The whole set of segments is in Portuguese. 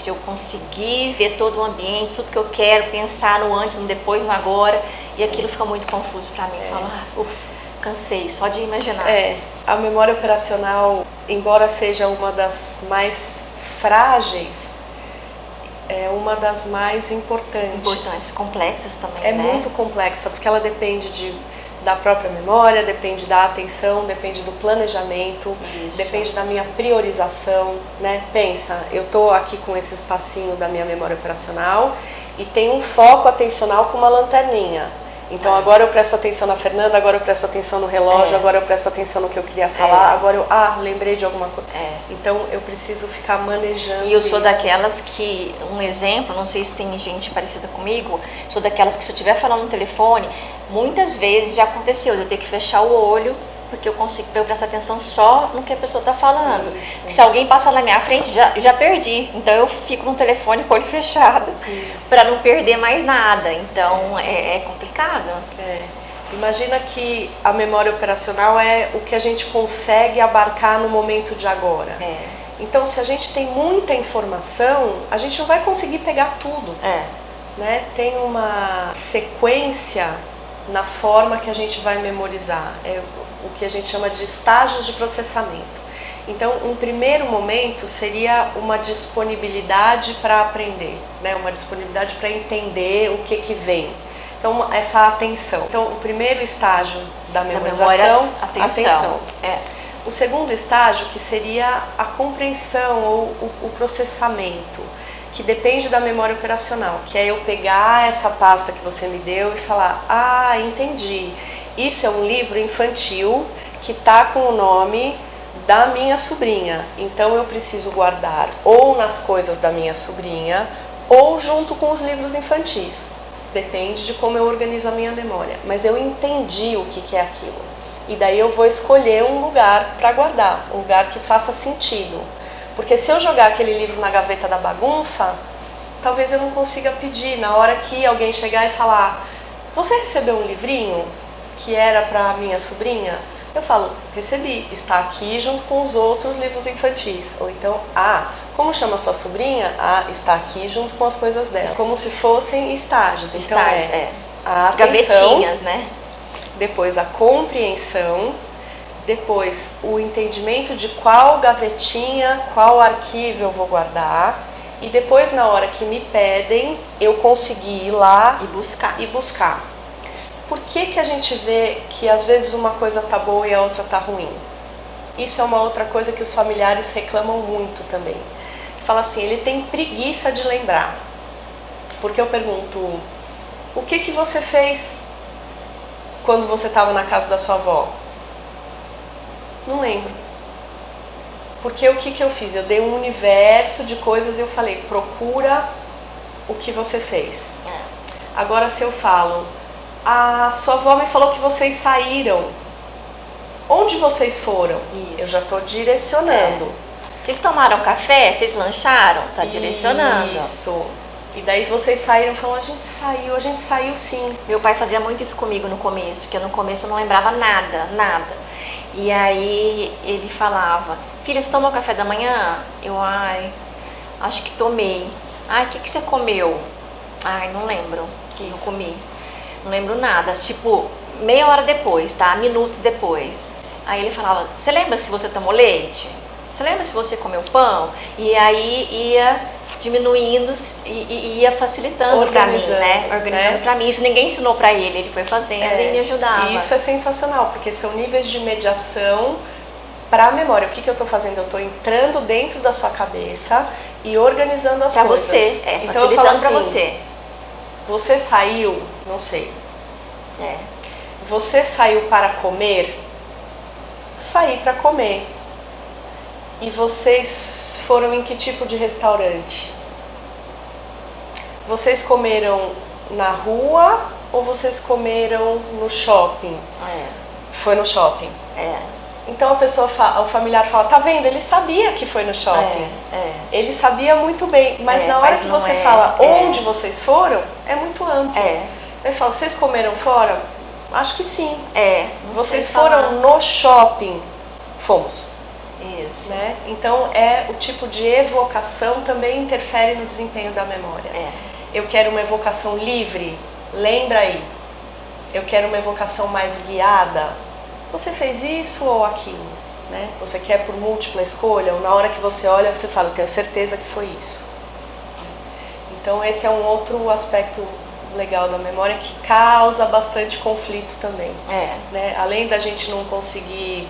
se eu conseguir ver todo o ambiente, tudo que eu quero, pensar no antes, no depois, no agora, e aquilo fica muito confuso para mim. Eu falo, cansei só de imaginar. A memória operacional, embora seja uma das mais frágeis, é uma das mais importantes. Complexas também, né? Muito complexa, porque ela depende da própria memória, depende da atenção, depende do planejamento, depende da minha priorização, né? Pensa, eu tô aqui com esse espacinho da minha memória operacional e tem um foco atencional com uma lanterninha. Então agora eu presto atenção na Fernanda, agora eu presto atenção no relógio, agora eu presto atenção no que eu queria falar, agora eu lembrei de alguma coisa. Então eu preciso ficar manejando. E eu sou daquelas que, um exemplo, não sei se tem gente parecida comigo, sou daquelas que se eu estiver falando no telefone, muitas vezes já aconteceu de eu ter que fechar o olho, porque eu consigo prestar atenção só no que a pessoa está falando. Se alguém passar na minha frente, já perdi. Então eu fico no telefone com o olho fechado, para não perder mais nada. Então é complicado. Imagina que a memória operacional é o que a gente consegue abarcar no momento de agora. Então se a gente tem muita informação, a gente não vai conseguir pegar tudo. Né? Tem uma sequência na forma que a gente vai memorizar. O que a gente chama de estágios de processamento. Então, um primeiro momento seria uma disponibilidade para aprender, né? Uma disponibilidade para entender o que vem. Então, essa atenção. Então, o primeiro estágio da memorização, atenção. O segundo estágio, que seria a compreensão ou o processamento, que depende da memória operacional, que é eu pegar essa pasta que você me deu e falar, entendi. Isso é um livro infantil que está com o nome da minha sobrinha. Então eu preciso guardar ou nas coisas da minha sobrinha ou junto com os livros infantis. Depende de como eu organizo a minha memória. Mas eu entendi o que é aquilo. E daí eu vou escolher um lugar para guardar, um lugar que faça sentido. Porque se eu jogar aquele livro na gaveta da bagunça, talvez eu não consiga pedir na hora que alguém chegar e falar: você recebeu um livrinho que era para minha sobrinha? Eu falo: recebi, está aqui junto com os outros livros infantis. Ou então, como chama sua sobrinha? Está aqui junto com as coisas dela. Como se fossem estágios. Então a atenção, gavetinhas, né? Depois a compreensão, depois o entendimento de qual gavetinha, qual arquivo eu vou guardar, e depois na hora que me pedem, eu conseguir ir lá e buscar. Por que a gente vê que às vezes uma coisa tá boa e a outra tá ruim? Isso é uma outra coisa que os familiares reclamam muito também. Fala assim, ele tem preguiça de lembrar. Porque eu pergunto, o que você fez quando você estava na casa da sua avó? Não lembro. Porque o que eu fiz? Eu dei um universo de coisas e eu falei, procura o que você fez. Agora se eu falo, a sua avó me falou que vocês saíram. Onde vocês foram? Isso. Eu já estou direcionando. Vocês tomaram café? Vocês lancharam? Tá direcionando. Isso. E daí vocês saíram e falaram, a gente saiu sim. Meu pai fazia muito isso comigo no começo, porque no começo eu não lembrava nada. E aí ele falava, filha, você tomou café da manhã? Eu, acho que tomei. O que você comeu? Não lembro o que eu comi. Não lembro nada, tipo, meia hora depois, tá? Minutos depois. Aí ele falava, você lembra se você tomou leite? Você lembra se você comeu pão? E aí ia diminuindo e ia facilitando para mim, né? Organizando para mim. Isso ninguém ensinou para ele foi fazendo e me ajudava. E isso é sensacional, porque são níveis de mediação para a memória. O que eu estou fazendo? Eu estou entrando dentro da sua cabeça e organizando as coisas. Para você, então facilitando assim, para você. Você saiu, não sei. Você saiu para comer? Saí para comer. E vocês foram em que tipo de restaurante? Vocês comeram na rua ou vocês comeram no shopping? Foi no shopping. Então o familiar fala, tá vendo? Ele sabia que foi no shopping. Ele sabia muito bem, mas na hora que você fala onde vocês foram, é muito amplo. Ele fala, vocês comeram fora? Acho que sim. Vocês foram no shopping? Fomos. Isso. Né? Então, o tipo de evocação também interfere no desempenho da memória. Eu quero uma evocação livre, lembra aí. Eu quero uma evocação mais guiada. Você fez isso ou aquilo? Né? Você quer por múltipla escolha? Ou na hora que você olha, você fala, eu tenho certeza que foi isso. Então, esse é um outro aspecto legal da memória que causa bastante conflito também. Né? Além da gente não conseguir,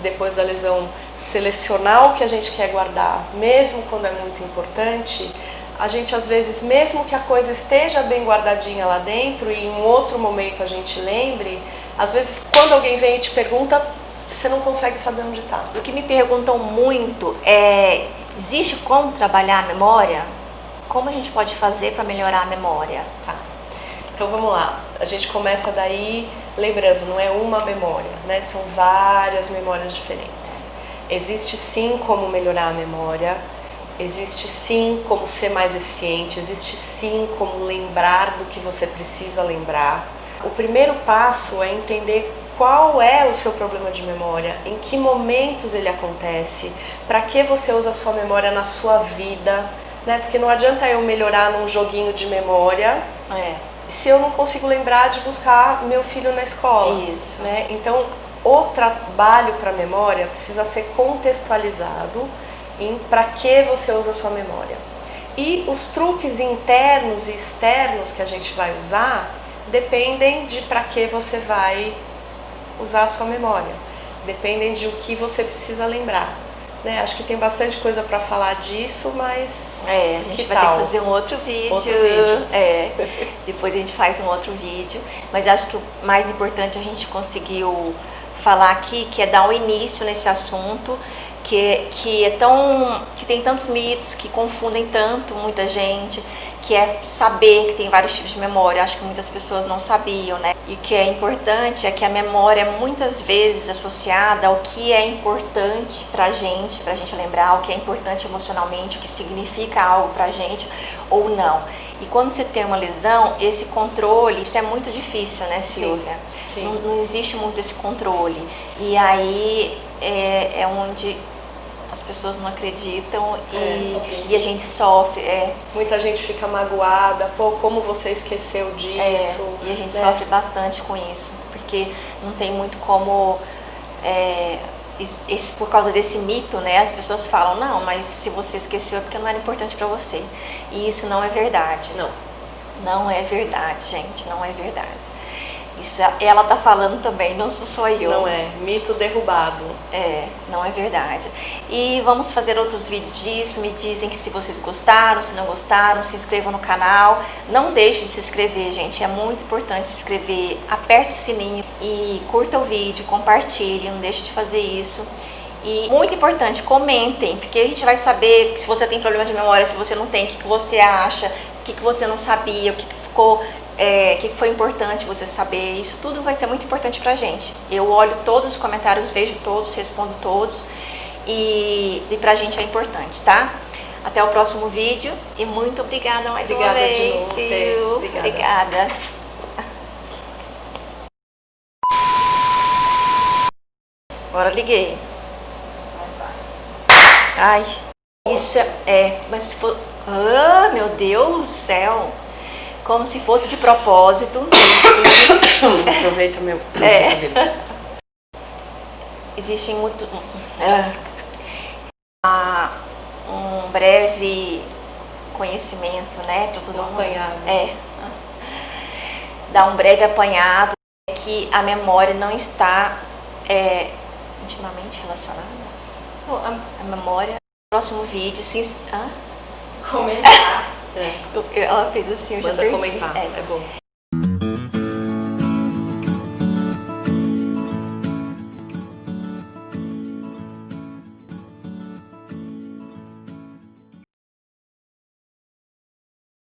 depois da lesão, selecionar o que a gente quer guardar, mesmo quando é muito importante, a gente às vezes, mesmo que a coisa esteja bem guardadinha lá dentro e em um outro momento a gente lembre, às vezes quando alguém vem e te pergunta, você não consegue saber onde está. O que me perguntam muito é, existe como trabalhar a memória? Como a gente pode fazer para melhorar a memória? Tá. Então vamos lá, a gente começa daí, lembrando, não é uma memória, né? São várias memórias diferentes. Existe sim como melhorar a memória, existe sim como ser mais eficiente, existe sim como lembrar do que você precisa lembrar. O primeiro passo é entender qual é o seu problema de memória, em que momentos ele acontece, para que você usa a sua memória na sua vida, né? Porque não adianta eu melhorar num joguinho de memória se eu não consigo lembrar de buscar meu filho na escola. Isso. Né? Então, o trabalho para a memória precisa ser contextualizado em para que você usa a sua memória. E os truques internos e externos que a gente vai usar dependem de para que você vai usar a sua memória. Dependem de o que você precisa lembrar. Né? Acho que tem bastante coisa para falar disso, mas a gente vai ter que fazer um outro vídeo. Depois a gente faz um outro vídeo. Mas acho que o mais importante a gente conseguiu falar aqui, que é dar um início nesse assunto, que tem tantos mitos, que confundem tanto muita gente, que é saber que tem vários tipos de memória. Acho que muitas pessoas não sabiam, né? E o que é importante é que a memória é muitas vezes associada ao que é importante pra gente lembrar, o que é importante emocionalmente, o que significa algo pra gente ou não. E quando você tem uma lesão, esse controle, isso é muito difícil, né, Silvia? Sim. Não existe muito esse controle. E aí é onde as pessoas não acreditam e a gente sofre. Muita gente fica magoada, pô, como você esqueceu disso. E a gente sofre bastante com isso, porque não tem muito como, por causa desse mito, né, as pessoas falam, não, mas se você esqueceu é porque não era importante pra você. E isso não é verdade. Não é verdade, gente, não é verdade. Isso ela tá falando também, não sou só eu. Não é, mito derrubado. Não é verdade. E vamos fazer outros vídeos disso, me dizem que se vocês gostaram, se não gostaram, se inscrevam no canal. Não deixem de se inscrever, gente, é muito importante se inscrever. Aperte o sininho e curta o vídeo, compartilhe, não deixe de fazer isso. E muito importante, comentem, porque a gente vai saber se você tem problema de memória, se você não tem, o que você acha, o que você não sabia, o que ficou... o que foi importante você saber, isso tudo vai ser muito importante pra gente. Eu olho todos os comentários, vejo todos, respondo todos e pra gente é importante, tá? Até o próximo vídeo e muito obrigada mais uma vez. De novo, Fê. Obrigada. Agora liguei. Ai, isso mas se for... Ah, meu Deus do céu! Como se fosse de propósito. Aproveita meu cabelo. Existe muito um breve conhecimento, né, para todo mundo. Apanhado. Dá um breve apanhado que a memória não está intimamente relacionada. A memória. Próximo vídeo, comentar. Ela fez assim, eu já Manda perdi. comentar, é bom.